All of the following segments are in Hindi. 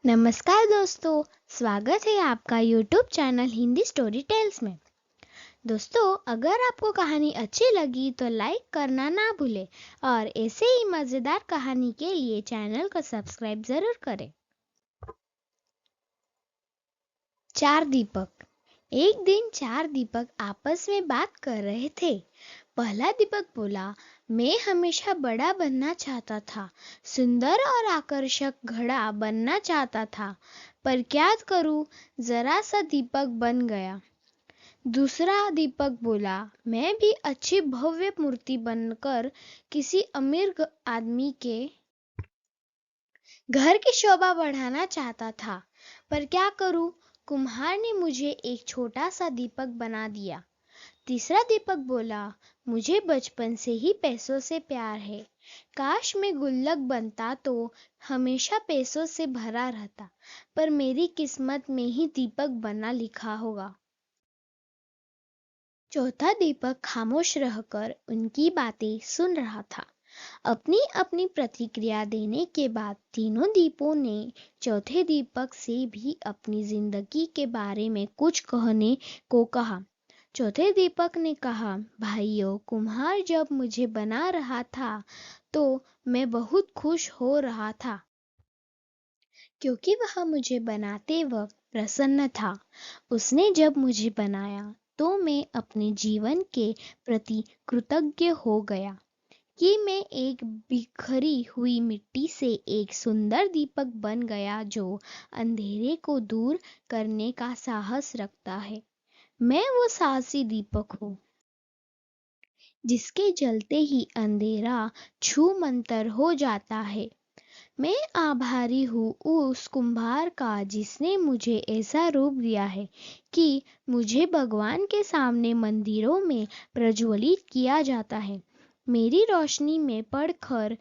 नमस्कार दोस्तों, स्वागत है आपका YouTube channel Hindi story tales में। दोस्तों, अगर आपको कहानी अच्छी लगी तो लाइक करना ना भूलें और ऐसे ही मज़ेदार कहानी के लिए चैनल को सब्सक्राइब ज़रूर करें। चार दीपक। एक दिन चार दीपक आपस में बात कर रहे थे। पहला दीपक बोला, मैं हमेशा बड़ा बनना चाहता था, सुंदर और आकर्षक घड़ा बनना चाहता था, पर क्या करूं, जरा सा दीपक बन गया। दूसरा दीपक बोला, मैं भी अच्छी भव्य मूर्ति बनकर किसी अमीर आदमी के घर की शोभा बढ़ाना चाहता था, पर क्या करूं, कुम्हार ने मुझे एक छोटा सा दीपक बना दिया। तीसरा दीपक बोला, मुझे बचपन से ही पैसों से प्यार है, काश मैं गुल्लक बनता तो हमेशा पैसों से भरा रहता, पर मेरी किस्मत में ही दीपक बना लिखा होगा। चौथा दीपक खामोश रहकर उनकी बातें सुन रहा था। अपनी अपनी प्रतिक्रिया देने के बाद तीनों दीपों ने चौथे दीपक से भी अपनी जिंदगी के बारे में कुछ कहने को कहा। चौथे दीपक ने कहा, भाइयों, कुम्हार जब मुझे बना रहा था तो मैं बहुत खुश हो रहा था, क्योंकि वह मुझे बनाते वक्त प्रसन्न था। उसने जब मुझे बनाया तो मैं अपने जीवन के प्रति कृतज्ञ हो गया कि मैं एक बिखरी हुई मिट्टी से एक सुंदर दीपक बन गया जो अंधेरे को दूर करने का साहस रखता है। मैं वो साहसी दीपक हूँ जिसके जलते ही अंधेरा छू मंतर हो जाता है। मैं आभारी हूँ उस कुम्हार का जिसने मुझे ऐसा रूप दिया है कि मुझे भगवान के सामने मंदिरों में प्रज्वलित किया जाता है। मेरी रोशनी में पढ़कर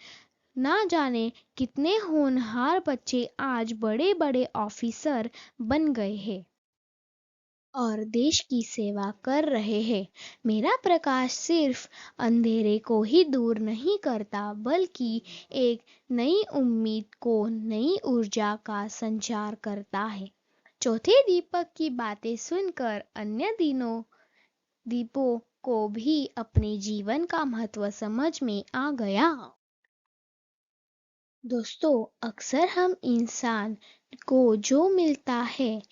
ना जाने कितने होनहार बच्चे आज बड़े बड़े ऑफिसर बन गए हैं और देश की सेवा कर रहे हैं। मेरा प्रकाश सिर्फ अंधेरे को ही दूर नहीं करता, बल्कि एक नई उम्मीद को, नई ऊर्जा का संचार करता है। चौथे दीपक की बातें सुनकर अन्य दीपों को भी अपने जीवन का महत्व समझ में आ गया। दोस्तों, अक्सर हम इंसान को जो मिलता है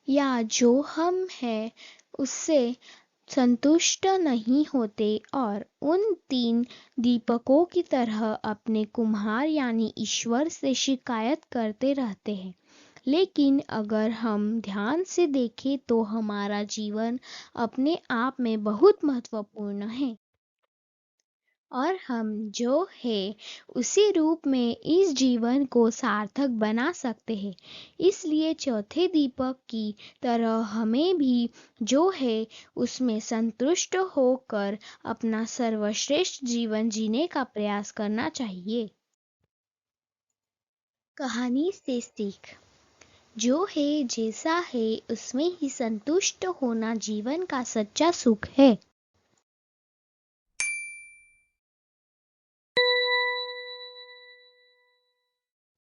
या जो हम हैं उससे संतुष्ट नहीं होते और उन तीन दीपकों की तरह अपने कुम्हार यानी ईश्वर से शिकायत करते रहते हैं। लेकिन अगर हम ध्यान से देखें तो हमारा जीवन अपने आप में बहुत महत्वपूर्ण है और हम जो है उसी रूप में इस जीवन को सार्थक बना सकते हैं। इसलिए चौथे दीपक की तरह हमें भी जो है उसमें संतुष्ट होकर अपना सर्वश्रेष्ठ जीवन जीने का प्रयास करना चाहिए। कहानी से सीख। जो है जैसा है उसमें ही संतुष्ट होना जीवन का सच्चा सुख है।